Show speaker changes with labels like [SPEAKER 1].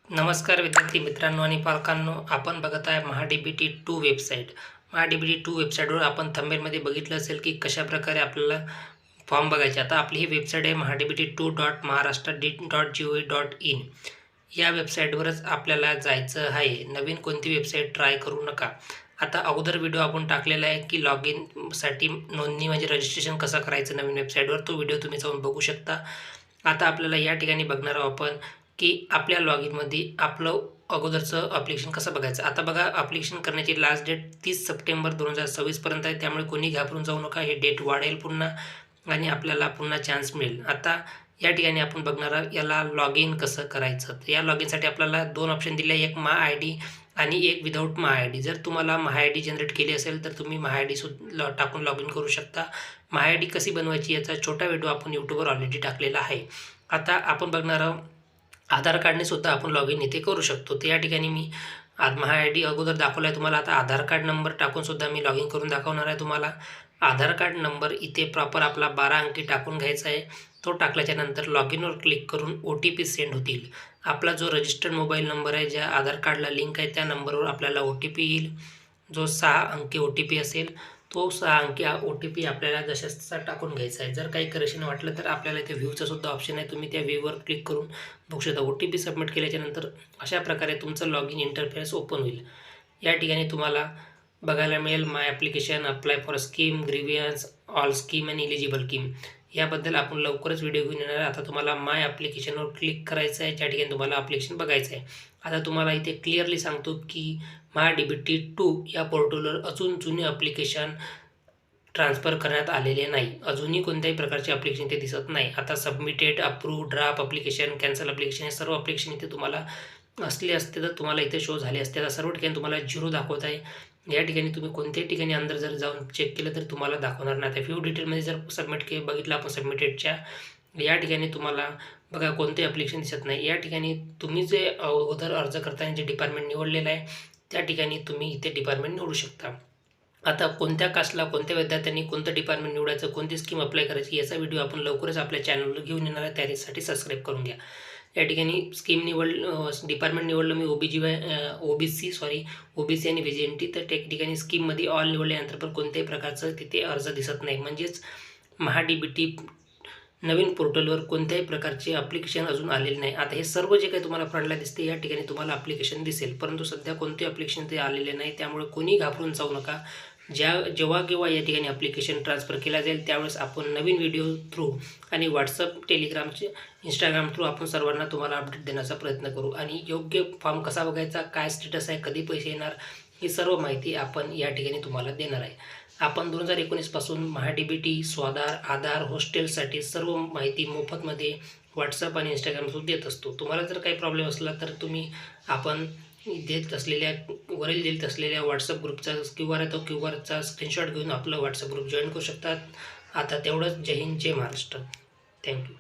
[SPEAKER 1] नमस्कार विद्यार्थी मित्रांनो आणि पालकांनो, आपण बघत आहे MahaDBT2 वेबसाईट. MahaDBT2 वेबसाईटवर आपण थंबनेलमध्ये बघितलं असेल की कशाप्रकारे आपल्याला फॉर्म बघायचे. आता आपली ही वेबसाईट आहे mahadbt2.maharashtra.gov.in. या वेबसाईटवरच आपल्याला जायचं आहे. नवीन कोणती वेबसाईट ट्राय करू नका. आता अगोदर व्हिडिओ आपण टाकलेला आहे की लॉग इनसाठी नोंदणी म्हणजे रजिस्ट्रेशन कसं करायचं नवीन वेबसाईटवर. तो व्हिडिओ तुम्ही जाऊन बघू शकता. आता आपल्याला या ठिकाणी बघणार आहोत आपण की आपल्या लॉग इनमध्ये आपलं अगोदरचं ॲप्लिकेशन कसं बघायचं. आता बघा, ॲप्लिकेशन करण्याची लास्ट डेट 30 सप्टेंबर 2026 पर्यंत आहे. त्यामुळे कोणी घाबरून जाऊ नका. हे डेट वाढेल पुन्हा आणि आपल्याला पुन्हा चान्स मिळेल. आता या ठिकाणी आपण बघणार आहोत याला लॉग इन कसं करायचं. तर या लॉग इनसाठी आपल्याला 2 ऑप्शन दिले, एक माय आय डी आणि एक विदाऊट माय आय डी. जर तुम्हाला माय आय डी जनरेट केली असेल तर तुम्ही माय आय डी टाकून लॉग इन करू शकता. माय आय डी कशी बनवायची याचा छोटा व्हिडिओ आपण यूट्यूबवर ऑलरेडी टाकलेला आहे. आता आपण बघणार आहोत आधार कार्डने सुद्धा आपण लॉग इन इथे करू शकतो. तर या ठिकाणी मी माय आय डी अगोदर दाखवला आहे तुम्हाला. आता आधार कार्ड नंबर टाकून सुद्धा मी लॉग इन करून दाखवणार आहे तुम्हाला. आधार कार्ड नंबर इथे प्रॉपर आपला 12 अंकी टाकून घ्यायचा आहे. तो टाकल्याच्या नंतर लॉग इनवर क्लिक करून OTP सेंड होतील. आपला जो रजिस्टर्ड मोबाईल नंबर आहे, ज्या आधार कार्डला लिंक आहे, त्या नंबरवर आपल्याला OTP येईल. जो 6 अंकी OTP असेल, तो 6 अंकी OTP आपल्याला जसा टाकून घ्यायचा आहे. जर काही करेक्शन वाटलं तर आपल्याला इथे व्ह्यूचा सुद्धा ऑप्शन आहे. तुम्ही त्या व्ह्यूवर क्लिक करून बघू शकता. OTP सबमिट केल्याच्यानंतर अशा प्रकारे तुमचं लॉग इन इंटरफेस ओपन होईल. या ठिकाणी तुम्हाला बघायला मिळेल my application, apply for scheme, grievance, all scheme आणि एलिजिबल स्कीम. याबद्दल आपण लवकरच व्हिडिओ घेऊन येणार आहे. आता तुम्हाला माय ॲप्लिकेशनवर क्लिक करायचं आहे, ज्या ठिकाणी तुम्हाला ॲप्लिकेशन बघायचं आहे. आता तुम्हाला इथे क्लिअरली सांगतो की MahaDBT2 या पोर्टलवर अजून जुने ॲप्लिकेशन ट्रान्सफर करण्यात आलेले नाही. अजूनही कोणत्याही प्रकारचे ॲप्लिकेशन इथे दिसत नाही. आता submitted, approve, draft application, cancel application हे सर्व ॲप्लिकेशन इथे तुम्हाला असले असते तर तुम्हाला इथे शो झाले असते. आता सर्व ठिकाणी तुम्हाला 0 दाखवत आहे. या ठिकाणी तुम्ही कोणत्याही ठिकाणी अंदर जर जाऊन चेक केलं तर तुम्हाला दाखवणार नाही. आता फ्यू डिटेलमध्ये जर सबमिट बघितलं आपण सबमिटेडच्या, या ठिकाणी तुम्हाला बघा कोणते ॲप्लिकेशन दिसत नाही. या ठिकाणी तुम्ही जे अगोदर अर्ज करताना जे डिपार्टमेंट निवडलेलं आहे त्या ठिकाणी तुम्ही इथे डिपार्टमेंट निवडू शकता. आता कोणत्या कास्टला, कोणत्या विद्यार्थ्यांनी कोणतं डिपार्टमेंट निवडायचं, कोणती स्कीम अप्लाय करायची याचा व्हिडिओ आपण लवकरच आपल्या चॅनलवर घेऊन येणार आहे. त्यासाठी सबस्क्राईब करून घ्या. या ठिकाणी स्कीम डिपार्टमेंट निवडलं मी OBC आणि VGNT. तर त्या ठिकाणी स्कीममध्ये ऑल निवडल्यानंतर पण कोणत्याही प्रकारचं तिथे अर्ज दिसत नाही. म्हणजेच MahaDBT नवीन पोर्टलवर कोणत्याही प्रकारचे ॲप्लिकेशन अजून आलेले नाही. आता हे सर्व जे काही तुम्हाला फ्रंटला दिसते या ठिकाणी तुम्हाला ॲप्लिकेशन दिसेल, परंतु सध्या कोणते ॲप्लिकेशन ते आलेले नाही. त्यामुळे कोणी घाबरून जाऊ नका. जेव्हा केव्हा या ठिकाणी ॲप्लिकेशन ट्रान्सफर केला जाईल त्यावेळेस आपण नवीन व्हिडिओ थ्रू आणि WhatsApp, टेलिग्रामचे, Instagram थ्रू आपण सर्वांना तुम्हाला अपडेट देण्याचा प्रयत्न करू. आणि योग्य फॉर्म कसा बघायचा, काय स्टेटस आहे, कधी पैसे येणार, ही सर्व माहिती आपण या ठिकाणी तुम्हाला देणार आहे. आपण 2019 पासून MahaDBT, स्वाधार, आधार, हॉस्टेलसाठी सर्व माहिती मोफतमध्ये WhatsApp आणि Instagram थ्रू देत असतो. तुम्हाला जर काही प्रॉब्लेम असला तर तुम्ही आपण वरील देत असलेल्या WhatsApp ग्रुपचा QR आहे, तो QRचा स्क्रीनशॉट घेऊन आपलं WhatsApp ग्रुप जॉईन करू शकतात. आता तेवढंच. जय हिंद, जय महाराष्ट्र. थँक्यू.